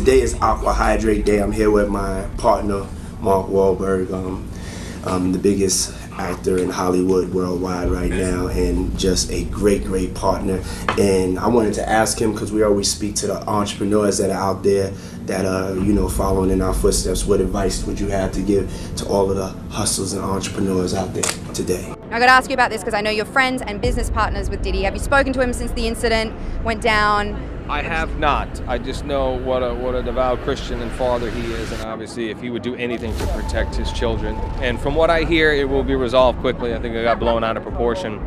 Today is Aqua Hydrate Day. I'm here with my partner, Mark Wahlberg, the biggest actor in Hollywood worldwide right now, and just a great partner. And I wanted to ask him, because we always speak to the entrepreneurs that are out there that are, following in our footsteps. What advice would you have to give to all of the hustlers and entrepreneurs out there today? I got to ask you about this because I know you're friends and business partners with Diddy. Have you spoken to him since the incident went down? I have not. I just know what a devout Christian and father he is, and obviously if he would do anything to protect his children. And from what I hear, it will be resolved quickly. I think it got blown out of proportion.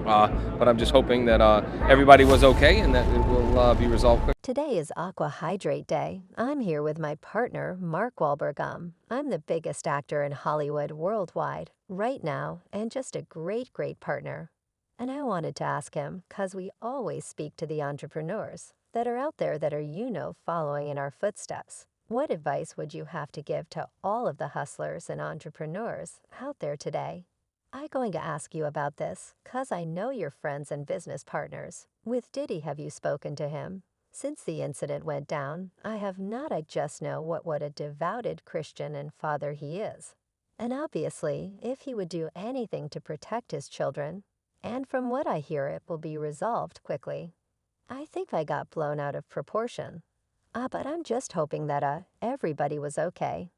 But I'm just hoping that everybody was okay and that it will be resolved quickly. Today is Aqua Hydrate Day. I'm here with my partner, Mark Wahlberg. I'm the biggest actor in Hollywood worldwide right now and just a great partner. And I wanted to ask him, because we always speak to the entrepreneurs that are out there that are, following in our footsteps. What advice would you have to give to all of the hustlers and entrepreneurs out there today? I'm going to ask you about this because I know your friends and business partners. With Diddy, have you spoken to him? Since the incident went down, I have not. I just know what a devoted Christian and father he is. And obviously, if he would do anything to protect his children, and from what I hear, it will be resolved quickly. I think I got blown out of proportion. But I'm just hoping that everybody was okay.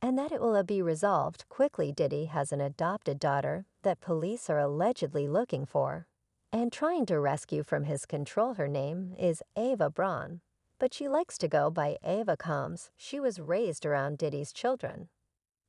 And that it will be resolved quickly. Diddy has an adopted daughter that police are allegedly looking for and trying to rescue from his control. Her name is Ava Braun, but she likes to go by Ava Combs. She was raised around Diddy's children.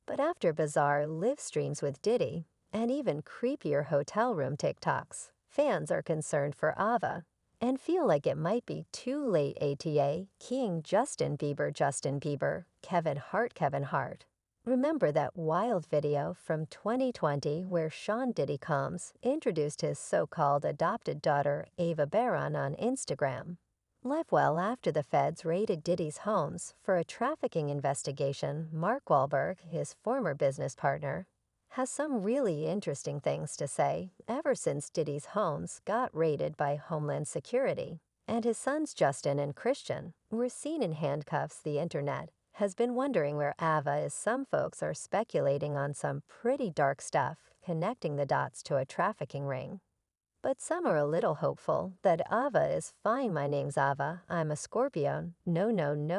But after bizarre live streams with Diddy and even creepier hotel room TikToks, fans are concerned for Ava and feel like it might be too late. ATA King Justin Bieber, Kevin Hart. Remember that wild video from 2020 where Sean Diddy Combs introduced his so-called adopted daughter Ava Braun on Instagram? Well, after the feds raided Diddy's homes for a trafficking investigation, Mark Wahlberg, his former business partner, has some really interesting things to say ever since Diddy's homes got raided by Homeland Security, and his sons Justin and Christian were seen in handcuffs. The internet has been wondering where Ava is. Some folks are speculating on some pretty dark stuff, connecting the dots to a trafficking ring. But some are a little hopeful that Ava is fine. My name's Ava. I'm a Scorpio. No.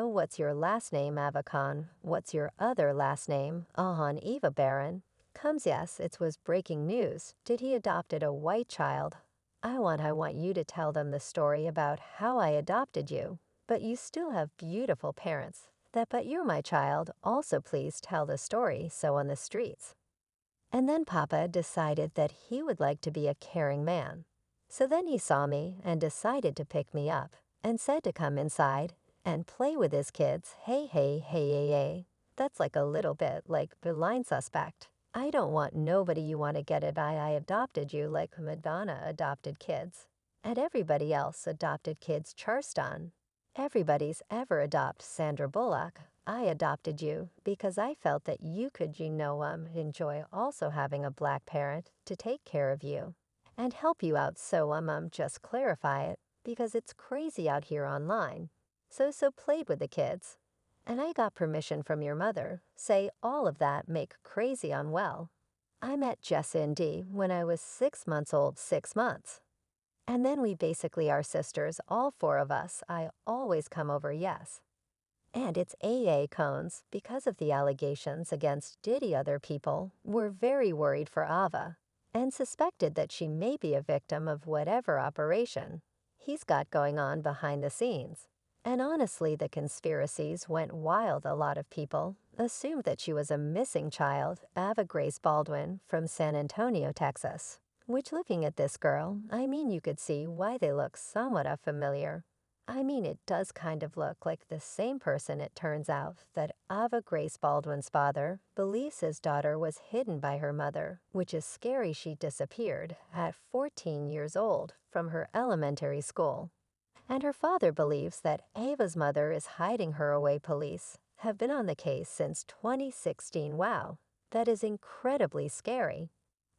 What's your last name, Ava Khan? What's your other last name? Eva Baron. Comes, yes, it was breaking news. Did he adopted a white child? I want you to tell them the story about how I adopted you, but you still have beautiful parents. But you're my child. Also, please tell the story so on the streets. And then Papa decided that he would like to be a caring man. So then he saw me and decided to pick me up and said to come inside and play with his kids. Hey. That's like a little bit like the line suspect. I don't want nobody. You want to get it. I adopted you like Madonna adopted kids. And everybody else adopted kids. Charleston. Everybody's ever adopt Sandra Bullock. I adopted you because I felt that you could, enjoy also having a black parent to take care of you and help you out. So just clarify it because it's crazy out here online. So played with the kids. And I got permission from your mother. Say all of that make crazy unwell. I met Jess and Dee when I was 6 months old, 6 months. And then we basically are sisters, all 4 of us. I always come over, yes. And it's AA cones because of the allegations against Diddy. Other people were very worried for Ava and suspected that she may be a victim of whatever operation he's got going on behind the scenes. And honestly, the conspiracies went wild. A lot of people assumed that she was a missing child, Ava Grace Baldwin from San Antonio, Texas. Which, looking at this girl, you could see why they look somewhat familiar. It does kind of look like the same person. It turns out that Ava Grace Baldwin's father believes his daughter was hidden by her mother, which is scary. She disappeared at 14 years old from her elementary school. And her father believes that Ava's mother is hiding her away. Police have been on the case since 2016. Wow, that is incredibly scary.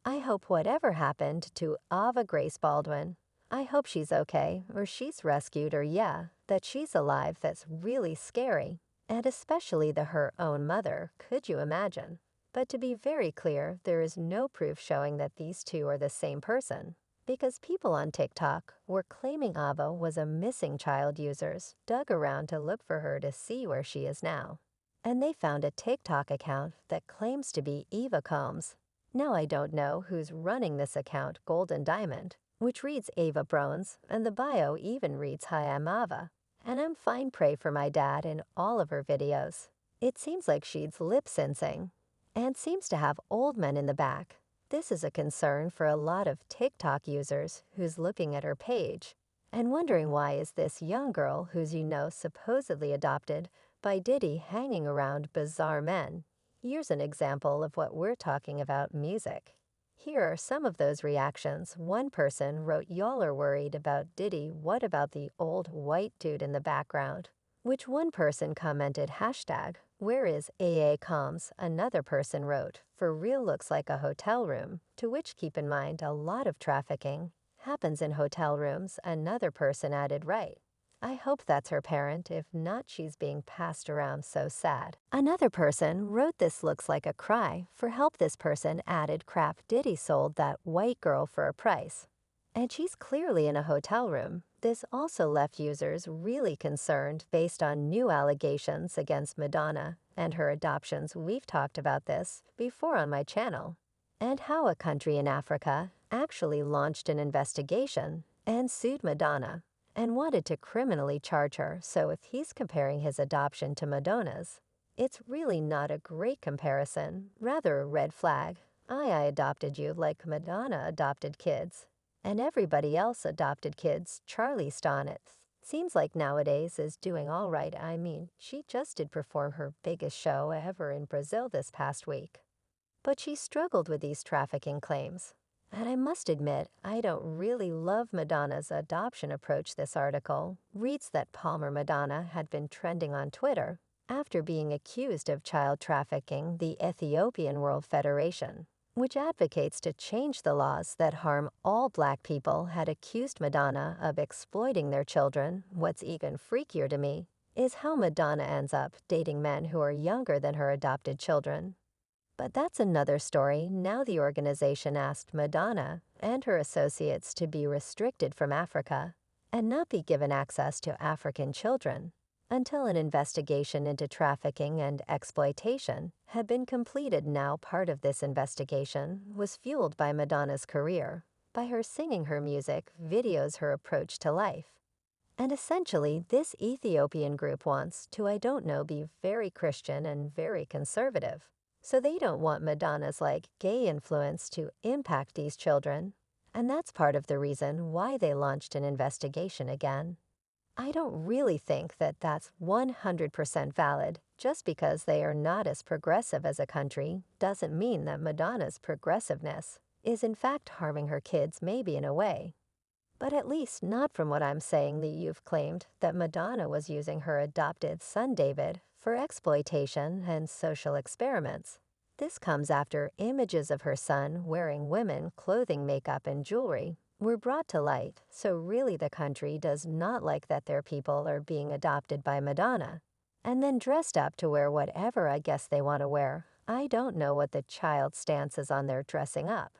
I hope whatever happened to Ava Grace Baldwin, I hope she's okay, or she's rescued, or yeah, that she's alive. That's really scary. And especially her own mother, could you imagine? But to be very clear, there is no proof showing that these two are the same person. Because people on TikTok were claiming Ava was a missing child. Users dug around to look for her to see where she is now. And they found a TikTok account that claims to be Eva Combs. Now I don't know who's running this account, Golden Diamond, which reads Ava Brones, and the bio even reads Hi, I'm Ava. And I'm fine. Pray for my dad in all of her videos. It seems like she's lip-syncing and seems to have old men in the back. This is a concern for a lot of TikTok users who's looking at her page and wondering why is this young girl who's supposedly adopted by Diddy hanging around bizarre men. Here's an example of what we're talking about: music. Here are some of those reactions. One person wrote, "Y'all are worried about Diddy, what about the old white dude in the background?" Which one person commented, hashtag, "Where is AA Comms?" Another person wrote, "For real looks like a hotel room," to which keep in mind a lot of trafficking happens in hotel rooms. Another person added, "Right. I hope that's her parent. If not, she's being passed around. So sad." Another person wrote, "This looks like a cry for help." This person added, "Crap, Diddy sold that white girl for a price. And she's clearly in a hotel room." This also left users really concerned based on new allegations against Madonna and her adoptions. We've talked about this before on my channel, and how a country in Africa actually launched an investigation and sued Madonna and wanted to criminally charge her. So if he's comparing his adoption to Madonna's, it's really not a great comparison, rather a red flag. I adopted you like Madonna adopted kids, and everybody else adopted kids. Charlie Ston, it seems like nowadays, is doing all right. I mean, she just did perform her biggest show ever in Brazil this past week. But she struggled with these trafficking claims. And I must admit, I don't really love Madonna's adoption approach. This article reads that Palmer Madonna had been trending on Twitter after being accused of child trafficking. The Ethiopian World Federation, which advocates to change the laws that harm all Black people, had accused Madonna of exploiting their children. What's even freakier to me is how Madonna ends up dating men who are younger than her adopted children. But that's another story. Now the organization asked Madonna and her associates to be restricted from Africa and not be given access to African children until an investigation into trafficking and exploitation had been completed. Now part of this investigation was fueled by Madonna's career, by her singing her music videos, her approach to life. And essentially, this Ethiopian group wants to, I don't know, be very Christian and very conservative. So they don't want Madonna's gay influence to impact these children. And that's part of the reason why they launched an investigation again. I don't really think that that's 100% valid. Just because they are not as progressive as a country doesn't mean that Madonna's progressiveness is in fact harming her kids, maybe in a way. But at least not from what I'm saying. That you've claimed that Madonna was using her adopted son David for exploitation and social experiments. This comes after images of her son wearing women clothing, makeup, and jewelry were brought to light. So really the country does not like that their people are being adopted by Madonna and then dressed up to wear whatever I guess they want to wear. I don't know what the child's stance is on their dressing up,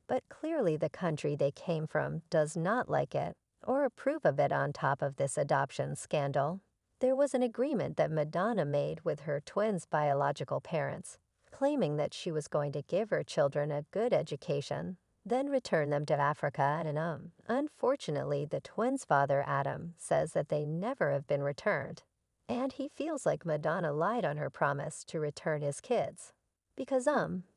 but clearly the country they came from does not like it or approve of it. On top of this adoption scandal, there was an agreement that Madonna made with her twins' biological parents, claiming that she was going to give her children a good education, then return them to Africa. And unfortunately, the twins' father, Adam, says that they never have been returned. And he feels like Madonna lied on her promise to return his kids. Because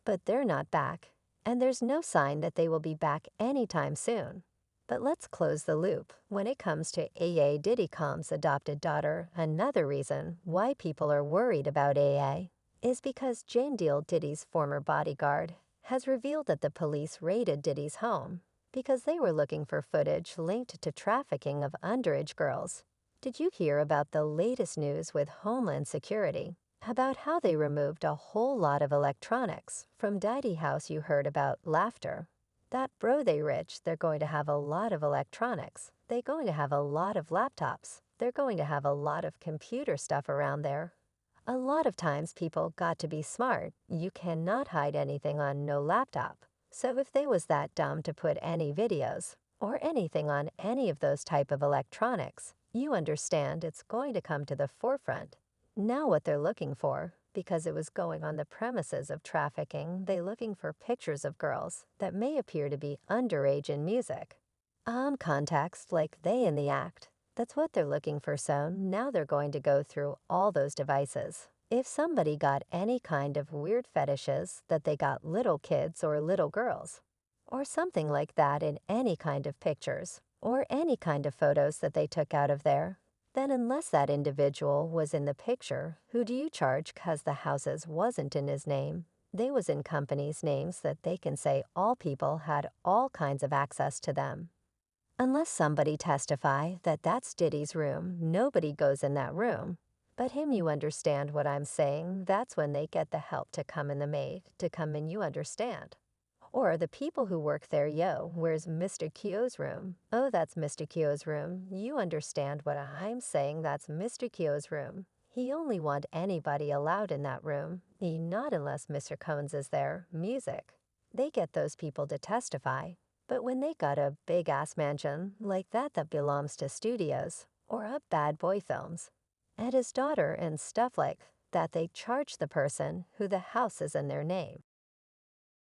but they're not back, and there's no sign that they will be back anytime soon. But let's close the loop. When it comes to AA, Diddy Combs' adopted daughter, another reason why people are worried about AA is because Jane Deal, Diddy's former bodyguard, has revealed that the police raided Diddy's home because they were looking for footage linked to trafficking of underage girls. Did you hear about the latest news with Homeland Security about how they removed a whole lot of electronics from Diddy house? You heard about laughter That bro they rich, they're going to have a lot of electronics. They're going to have a lot of laptops. They're going to have a lot of computer stuff around there. A lot of times people got to be smart. You cannot hide anything on no laptop. So if they was that dumb to put any videos or anything on any of those type of electronics, you understand it's going to come to the forefront. Now what they're looking for, because it was going on the premises of trafficking, they looking for pictures of girls that may appear to be underage in music. Contacts like they in the act. That's what they're looking for, so now they're going to go through all those devices. If somebody got any kind of weird fetishes that they got little kids or little girls, or something like that in any kind of pictures, or any kind of photos that they took out of there, then unless that individual was in the picture, who do you charge 'cause the houses wasn't in his name? They was in companies' names that they can say all people had all kinds of access to them. Unless somebody testify that that's Diddy's room, nobody goes in that room. But him, you understand what I'm saying, that's when they get the help to come in the maid, to come in, you understand. Or the people who work there, yo, where's Mr. Kyo's room? Oh, that's Mr. Kyo's room. You understand what I'm saying, that's Mr. Kyo's room. He only want anybody allowed in that room. He not unless Mr. Combs is there, music. They get those people to testify. But when they got a big-ass mansion like that belongs to studios or a bad boy films, and his daughter and stuff like that, they charge the person who the house is in their name.